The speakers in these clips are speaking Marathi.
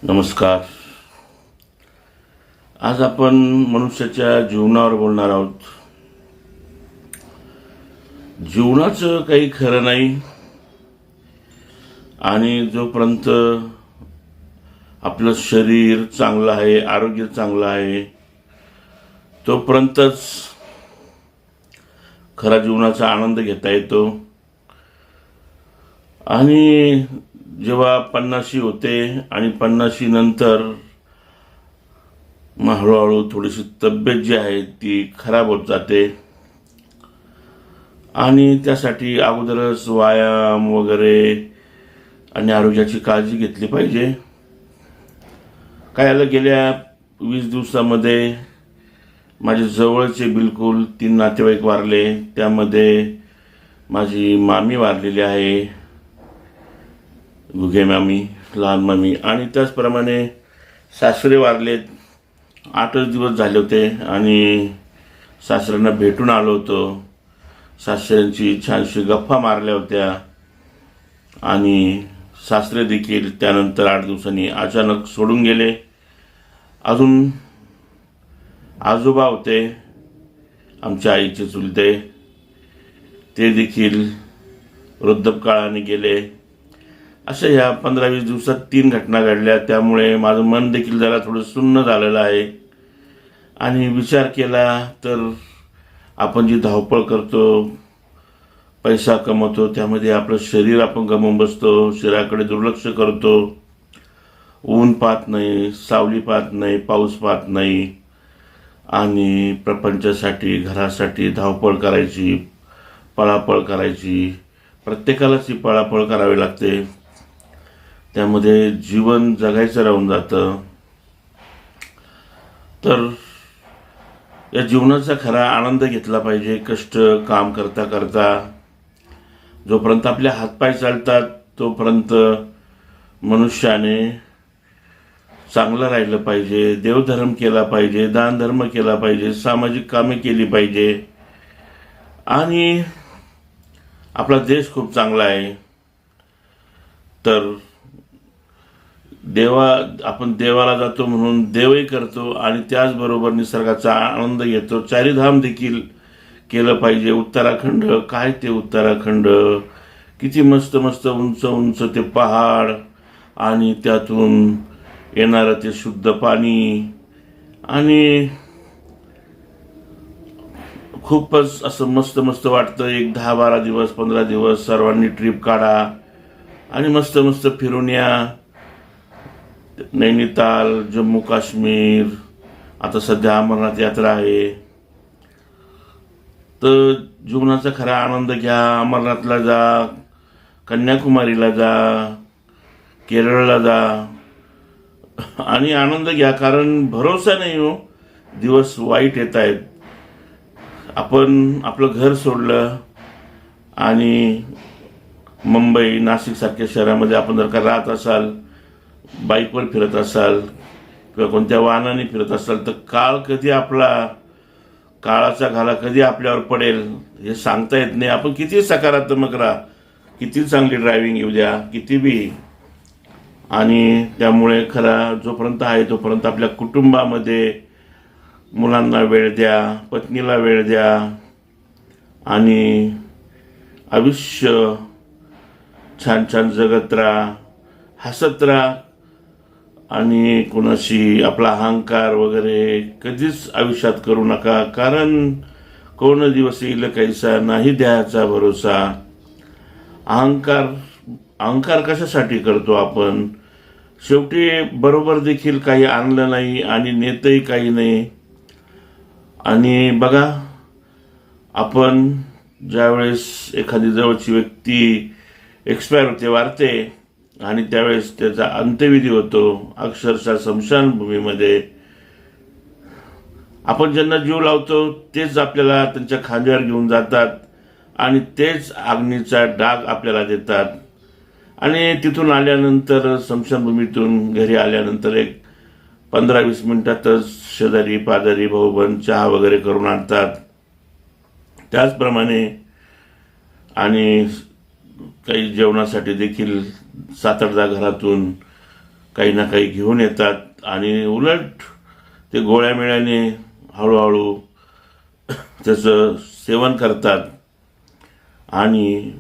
नमस्कार. आज आपण मनुष्याच्या जीवनावर बोलणार आहोत. जीवनाचं काही खरं नाही आणि जोपर्यंत आपलं शरीर चांगलं आहे, आरोग्य चांगलं आहे, तोपर्यंतच खरा जीवनाचा आनंद घेता येतो. आणि जेव्हा 50शी होते आणि 50शी नंतर मग हळूहळू थोडीशी तब्येत जी आहे ती खराब होत जाते आणि त्यासाठी अगोदरच व्यायाम वगैरे आणि आरोग्याची काळजी घेतली पाहिजे. काय आलं, गेल्या 20 दिवसामध्ये माझे जवळचे बिलकुल 3 नातेवाईक वारले. त्यामध्ये माझी मामी वारलेली आहे, गुगे मामी, लहान मामी, आणि त्याचप्रमाणे सासरे वारलेत. 8च दिवस झाले होते आणि सासऱ्यांना भेटून आलो होतो. सासऱ्यांची छानशी गप्पा मारल्या होत्या आणि सासरे देखील त्यानंतर 8 दिवसांनी अचानक सोडून गेले. अजून आजोबा होते, आमच्या आईचे चुलते, ते देखील वृद्धपकाळाने गेले. अशा ह्या 15-20 दिवसात 3 घटना घडल्या. त्यामुळे माझं मन देखील जरा थोडं सुन्न झालेलं आहे. आणि विचार केला तर आपण जी धावपळ करतो, पैसा कमवतो, त्यामध्ये आपलं शरीर आपण गमावून बसतो, शरीराकडे दुर्लक्ष करतो. ऊन पाहत नाही, सावली पाहत नाही, पाऊस पाहत नाही आणि प्रपंचासाठी, घरासाठी धावपळ करायची, पळापळ करायची. प्रत्येकालाच ही पळापळ करावी लागते. त्यामध्ये जीवन जगायचं राहून जातं. तर या जीवनाचा खरा आनंद घेतला पाहिजे. कष्ट काम करता करता जोपर्यंत आपले हातपाय चालतात तोपर्यंत मनुष्याने चांगलं राहिलं पाहिजे, देवधर्म केला पाहिजे, दानधर्म केला पाहिजे, सामाजिक कामे केली पाहिजे. आणि आपला देश खूप चांगला आहे. तर आपण देवाला जातो म्हणून देवही करतो आणि त्याचबरोबर निसर्गाचा आनंद घेतो. चारीधाम देखील केलं पाहिजे. उत्तराखंड, काय ते उत्तराखंड, किती मस्त मस्त उंच उंच ते पहाड आणि त्यातून येणारं ते शुद्ध पाणी, आणि खूपच असं मस्त मस्त वाटतं. एक 10-12 दिवस, 15 दिवस सर्वांनी ट्रिप काढा आणि मस्त मस्त फिरून या. नैनिताल, जम्मू काश्मीर, आता सध्या अमरनाथ यात्रा आहे. तर जीवनाचा खरा आनंद घ्या. अमरनाथला जा, कन्याकुमारीला जा, केरळला जा आणि आनंद घ्या. कारण भरोसा नाही हो, दिवस वाईट येत आहेत. आपण आपलं घर सोडलं आणि मुंबई, नाशिक सारख्या शहरामध्ये आपण जर का राहत असाल, बाईकवर फिरत असाल किंवा कोणत्या वाहनाने फिरत असाल, तर काळाचा घाला कधी आपल्यावर पडेल हे सांगता येत नाही. आपण किती सकारात्मक राहा, किती चांगली ड्रायव्हिंग येऊ द्या, किती बी, आणि त्यामुळे खरा जोपर्यंत आहे तोपर्यंत आपल्या कुटुंबामध्ये मुलांना वेळ द्या, पत्नीला वेळ द्या आणि आयुष्य छान छान जगत राहा, हसत राहा. आणि कोणाशी आपला अहंकार वगैरे कधीच आयुष्यात करू नका. कारण कोण दिवस येईल कैसा, नाही द्यायचा भरोसा. अहंकार कशासाठी करतो आपण? शेवटी बरोबर देखील काही आणलं नाही आणि नेतही काही नाही. आणि बघा, आपण ज्यावेळेस एखादी जवळची व्यक्ती एक्सपायर होते, वारते, आणि त्यावेळेस त्याचा अंत्यविधी होतो अक्षरशः स्मशानभूमीमध्ये. आपण ज्यांना जीव लावतो तेच आपल्याला त्यांच्या खांद्यावर घेऊन जातात आणि तेच अग्नीचा डाग आपल्याला देतात. आणि तिथून आल्यानंतर, स्मशानभूमीतून घरी आल्यानंतर एक 15-20 मिनिटातच शेजारी पाजारी भाऊबंद चहा वगैरे करून आणतात. त्याचप्रमाणे आणि काही जेवणासाठी देखील 7-8 घरातून काही ना काही घेऊन येतात आणि उलट ते गोळ्या मिळाने हळूहळू त्याचं सेवन करतात आणि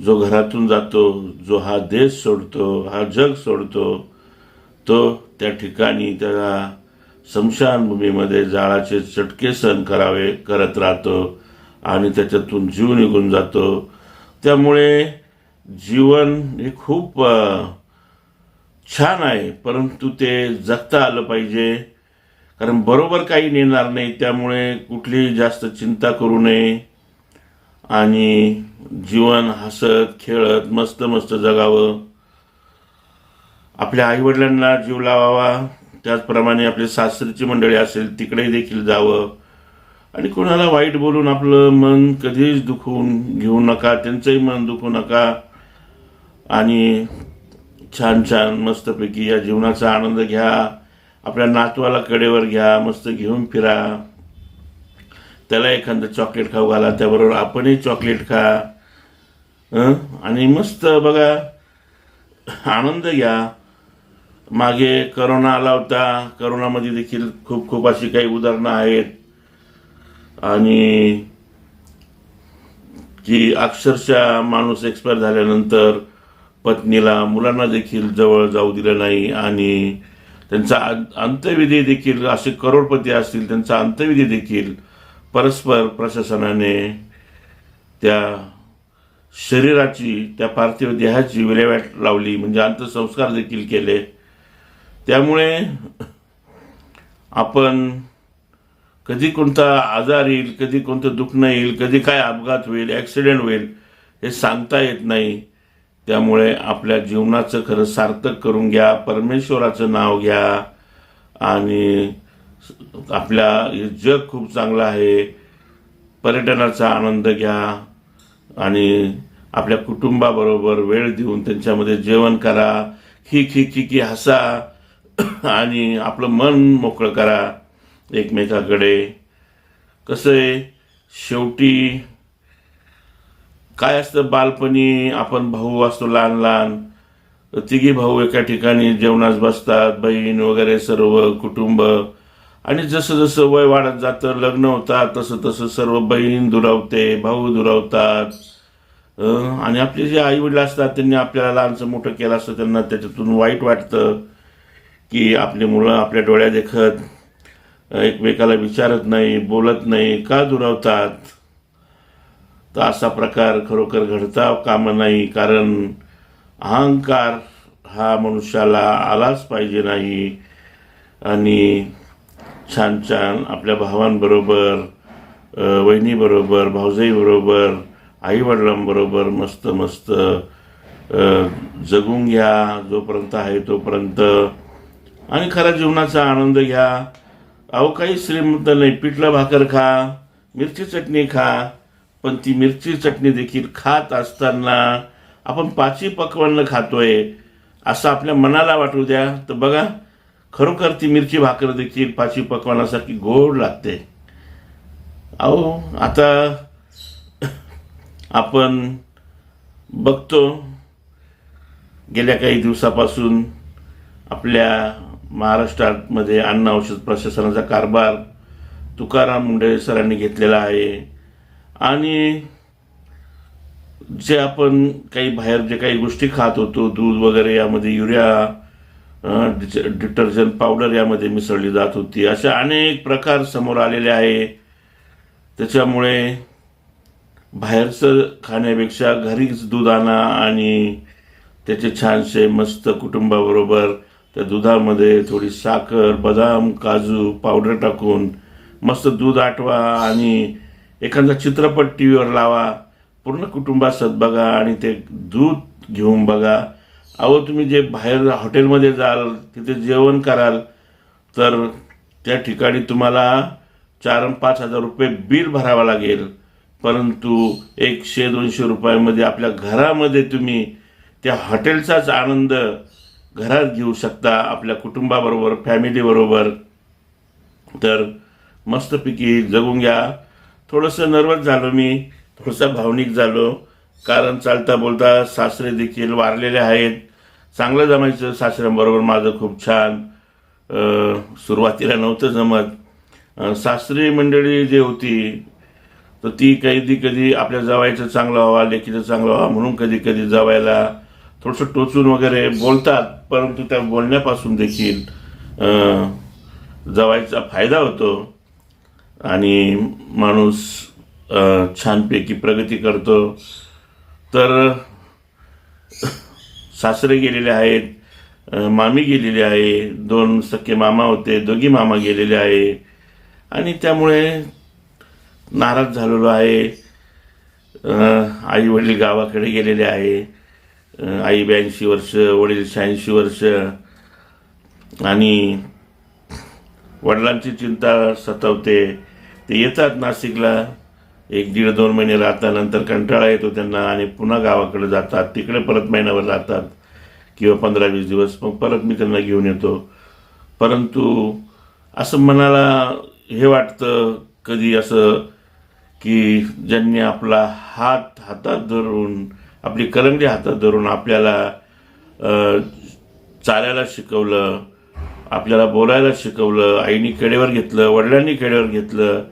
जो घरातून जातो, जो हा देश सोडतो, हा जग सोडतो, तो त्या ठिकाणी त्याला स्मशानभूमीमध्ये जाळाचे चटके सहन करत राहतो आणि त्याच्यातून जीव निघून जातो. त्यामुळे जीवन हे खूप छान आहे, परंतु ते जगता आलं पाहिजे. कारण बरोबर काही नेणार नाही, त्यामुळे कुठलीही जास्त चिंता करू नये आणि जीवन हसत खेळत मस्त मस्त जगावं. आपल्या आईवडिलांना जीव लावावा, त्याचप्रमाणे आपली सासरीची मंडळी असेल तिकडे देखील जावं आणि कोणाला वाईट बोलून आपलं मन कधीच दुखवून घेऊ नका, त्यांचंही मन दुखवू नका आणि छान छान मस्तपैकी या जीवनाचा आनंद घ्या. आपल्या नातवाला कडेवर घ्या, मस्त घेऊन फिरा, त्याला एखादं चॉकलेट खाऊ घाला, त्याबरोबर आपणही चॉकलेट खा आणि मस्त बघा आनंद घ्या. मागे करोना आला होता, करोनामध्ये देखील खूप खूप अशी काही उदाहरणं आहेत आणि की अक्षरशः माणूस एक्सपायर झाल्यानंतर पत्नीला मुलांना देखील जवळ जाऊ दिलं नाही आणि त्यांचा अंत्यविधी देखील, असे करोडपती असतील त्यांचा अंत्यविधी देखील परस्पर प्रशासनाने त्या शरीराची, त्या पार्थिव देहाची विल्हेवाट लावली, म्हणजे अंत्यसंस्कार देखील केले. त्यामुळे आपण कधी कोणता आजार येईल, कधी कोणतं दुखणं येईल, कधी काय अपघात होईल, ॲक्सिडेंट होईल, हे सांगता येत नाही. त्यामुळे आपल्या जीवनाचं खरं सार्थक करून घ्या, परमेश्वराचं नाव घ्या आणि आपल्या हे जग खूप चांगलं आहे, पर्यटनाचा आनंद घ्या आणि आपल्या कुटुंबाबरोबर वेळ देऊन त्यांच्यामध्ये जेवण करा, खी हसा आणि आपलं मन मोकळं करा एकमेकाकडे. कसं आहे, शेवटी काय असतं, बालपणी आपण भाऊ असतो लहान लहान, तिघी भाऊ एका ठिकाणी जेवणास बसतात, बहीण वगैरे सर्व कुटुंब, आणि जसं जसं वय वाढत जातं, लग्न होतात, तसं तसं सर्व बहीण दुरावते, भाऊ दुरावतात आणि आपले जे आई वडील असतात त्यांनी आपल्याला लहानसं मोठं केलं असतं, त्यांना त्याच्यातून वाईट वाटतं की आपली मुलं आपल्या डोळ्या देखत एकमेकाला विचारत नाही, बोलत नाही, का दुरावतात. तर असा प्रकार खरोखर घडता कामा नाही, कारण अहंकार हा मनुष्याला आलाच पाहिजे नाही. आणि छान छान आपल्या भावांबरोबर, वहिनीबरोबर, भाऊजाईबरोबर, आईवडिलांबरोबर मस्त मस्त जगून घ्या जोपर्यंत आहे तोपर्यंत आणि खरा जीवनाचा आनंद घ्या. अहो काही श्रीमंत नाही, पिठलं भाकर खा, मिरची चटणी खा, पण ती मिरची चटणी देखील खात असताना आपण पाची पक्वान्न खातोय असं आपल्या मनाला वाटू द्या. तर बघा खरोखर ती मिरची भाकर देखील पाची पक्वानासारखी गोड लागते. अहो आता आपण बघतो गेल्या काही दिवसापासून आपल्या महाराष्ट्रामध्ये अन्न औषध प्रशासनाचा कारभार तुकाराम मुंढे सरांनी घेतलेला आहे आणि जे आपण काही बाहेर जे काही गोष्टी खात होतो, दूध वगैरे, यामध्ये युरिया डिटर्जंट पावडर यामध्ये मिसळली जात होती. अशा अनेक प्रकार समोर आलेले आहे. त्याच्यामुळे बाहेरचं खाण्यापेक्षा घरीच दूध आणा आणि त्याचे छानसे मस्त कुटुंबाबरोबर त्या दुधामध्ये थोडी साखर, बदाम, काजू पावडर टाकून मस्त दूध आटवा आणि एखादा चित्रपट टी व्हीवर लावा, पूर्ण कुटुंबासह बघा आणि ते दूध घेऊन बघा. अहो तुम्ही जे बाहेर हॉटेलमध्ये जाल, तिथे जेवण कराल, तर त्या ठिकाणी तुम्हाला 4-5 हजार रुपये बिल भरावं लागेल, परंतु 100-200 रुपयामध्ये आपल्या घरामध्ये तुम्ही त्या हॉटेलचाच आनंद घरात घेऊ शकता आपल्या कुटुंबाबरोबर, फॅमिलीबरोबर. तर मस्तपैकी जगून घ्या. थोडंसं नर्वस झालो मी, थोडंसं भावनिक झालो, कारण चालता बोलता सासरे देखील वारलेले आहेत. चांगलं जमायचं सासऱ्यांबरोबर माझं खूप छान. सुरुवातीला नव्हतं जमत. सासरी मंडळी जी होती तर ती कधी आपल्या जावायचं चांगलं व्हावा, लेकीचं चांगलं व्हावं म्हणून कधी जावायला थोडंसं टोचून वगैरे बोलतात, परंतु त्या बोलण्यापासून देखील जावायचा फायदा होतो आणि माणूस छानपैकी प्रगती करतो. तर सासरे गेलेले आहेत, मामी गेलेली आहे, 2 सख्खे मामा होते, दोघी मामा गेलेले आहे आणि त्यामुळे नाराज झालेलो आहे. आई वडील गावाकडे गेलेले आहे. आई 82 वर्ष, वडील 86 वर्ष आणि वडिलांची चिंता सतावते. ते येतात नाशिकला, 1-1.5-2 महिने राहतात, नंतर कंटाळा येतो त्यांना आणि पुन्हा गावाकडे जातात. तिकडे परत महिनाभर राहतात किंवा 15-20 दिवस, मग परत मी त्यांना घेऊन येतो. परंतु असं मनाला हे वाटतं कधी असं की ज्यांनी आपला हातात धरून, आपली करंगडी हातात धरून आपल्याला चालायला शिकवलं, आपल्याला बोलायला शिकवलं, आईनी कडेवर घेतलं, वडिलांनी कडेवर घेतलं,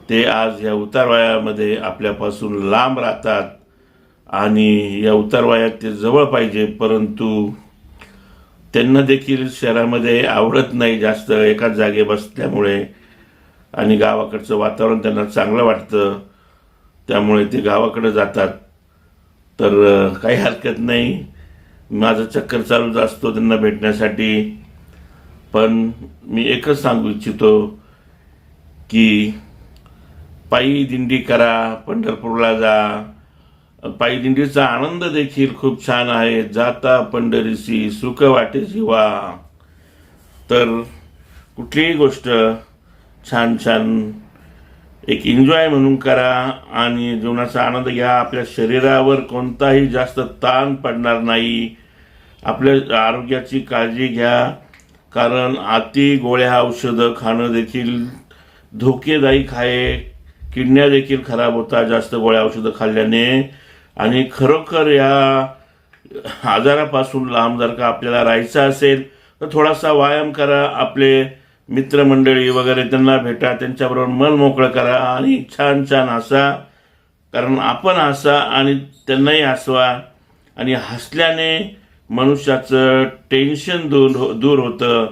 ते आज या उतारवयामध्ये आपल्यापासून लांब राहतात आणि या उतारवयात ते जवळ पाहिजे, परंतु त्यांना देखील शहरामध्ये आवडत नाही जास्त एकाच जागे बसल्यामुळे आणि गावाकडचं वातावरण त्यांना चांगलं वाटतं, त्यामुळे ते गावाकडे जातात. तर काही हरकत नाही, माझं चक्कर चालूच असतो त्यांना भेटण्यासाठी. पण मी एकच सांगू इच्छितो की पायी दिंडी करा, पंढरपूरला जा. पायी दिंडीचा आनंद देखील खूप छान आहे. जाता पंढरीसी सुख वाटे जीवा. तर कुठलीही गोष्ट छान एक एन्जॉय म्हणून करा आणि जीवनाचा आनंद घ्या. आपल्या शरीरावर कोणताही जास्त ताण पडणार नाही. आपल्या आरोग्याची काळजी घ्या, कारण अति गोळ्या औषधं खाणं देखील धोकेदायक आहे. किडन्या देखील खराब होतात जास्त गोळ्या औषधं खाल्ल्याने. आणि खरोखर या आजारापासून लांब जर का आपल्याला राहायचं असेल तर थोडासा व्यायाम करा. आपले मित्रमंडळी वगैरे त्यांना भेटा, त्यांच्याबरोबर मन मोकळं करा आणि छान हसा, कारण आपण हसा आणि त्यांनाही हसवा. आणि हसल्याने मनुष्याचं टेन्शन दूर होतं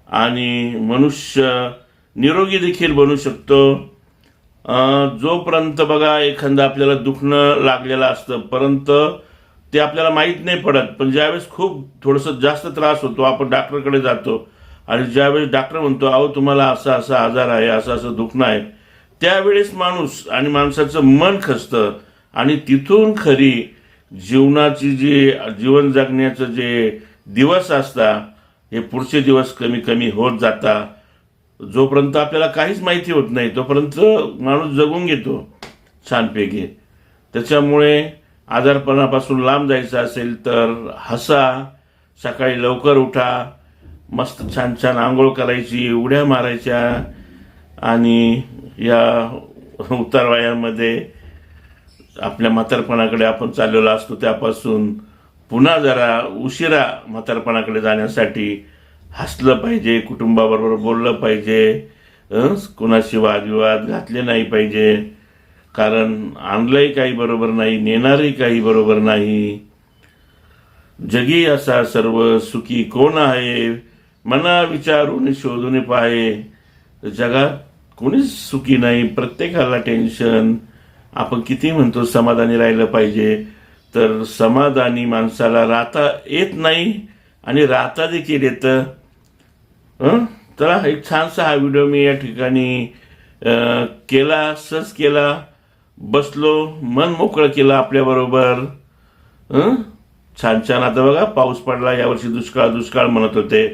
आणि मनुष्य निरोगी देखील बनू शकतो. जोपर्यंत बघा एखादं आपल्याला दुखणं लागलेलं असतं परंतु ते आपल्याला माहीत नाही पडत, पण ज्यावेळेस खूप थोडंसं जास्त त्रास होतो आपण डॉक्टरकडे जातो आणि ज्यावेळेस डॉक्टर म्हणतो अहो तुम्हाला असा आजार आहे, असं दुखणं आहे, त्यावेळेस माणूस आणि माणसाचं मन खचतं आणि तिथून खरी जीवनाची जीवन जगण्याचं जे दिवस असतात हे पुढचे दिवस कमी होत जातात. जोपर्यंत आपल्याला काहीच माहिती होत नाही तोपर्यंत माणूस जगून घेतो छानपैकी. त्याच्यामुळे आजारपणापासून लांब जायचं असेल तर हसा, सकाळी लवकर उठा, मस्त छान आंघोळ करायची, उड्या मारायच्या आणि या उतारवयामध्ये आपल्या म्हातारपणाकडे आपण चाललेलो असतो त्यापासून पुन्हा जरा उशिरा म्हातारपणाकडे जाण्यासाठी हसलं पाहिजे, कुटुंबाबरोबर बोललं पाहिजे, कुणाशी वादविवाद घातले नाही पाहिजे, कारण आणलंही काही बरोबर नाही, नेणारही काही बरोबर नाही. जगी असा सर्व सुखी कोण आहे, मना विचारून शोधून पाहे. जगात कोणीच सुखी नाही, प्रत्येकाला टेन्शन. आपण किती म्हणतो समाधानी राहिलं पाहिजे, तर समाधानी माणसाला राहता येत नाही आणि राहता देखील येतं. चला, एक छानसा हा व्हिडिओ मी या ठिकाणी केला, सहज केला, बसलो, मन मोकळं केलं आपल्याबरोबर. छान आता बघा पाऊस पडला. यावर्षी दुष्काळ म्हणत होते,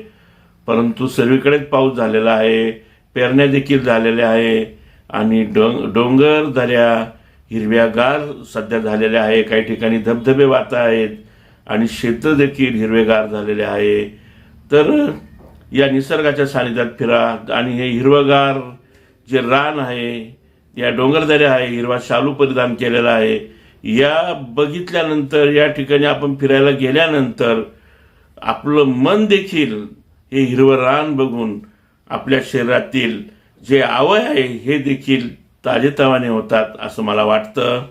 परंतु सर्वीकडेच पाऊस झालेला आहे, पेरण्या देखील झालेल्या आहे आणि डोंगर दऱ्या हिरव्यागार सध्या झालेल्या आहे. काही ठिकाणी धबधबे वाहत आहेत आणि शेतं देखील हिरवेगार झालेले आहे. तर या निसर्गाच्या सानिध्यात फिरा आणि हे हिरवगार जे रान आहे, या डोंगरदऱ्या आहे, हिरवा शालू परिधान केलेला आहे, या बघितल्यानंतर, या ठिकाणी आपण फिरायला गेल्यानंतर आपलं मन देखील हे हिरवं रान बघून आपल्या शरीरातील जे अवयव आहे हे देखील ताजेतवाने होतात असं मला वाटतं.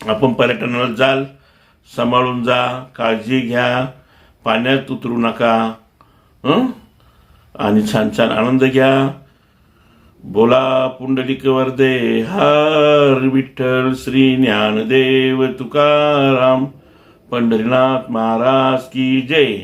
आपण पर्यटनाला जाल, सांभाळून जा, काळजी घ्या, पाण्यात उतरू नका, आणि छान छान आनंद घ्या. बोला पुंडलिक वरदे हर विठ्ठल श्री ज्ञानदेव तुकाराम पंढरीनाथ महाराज की जय.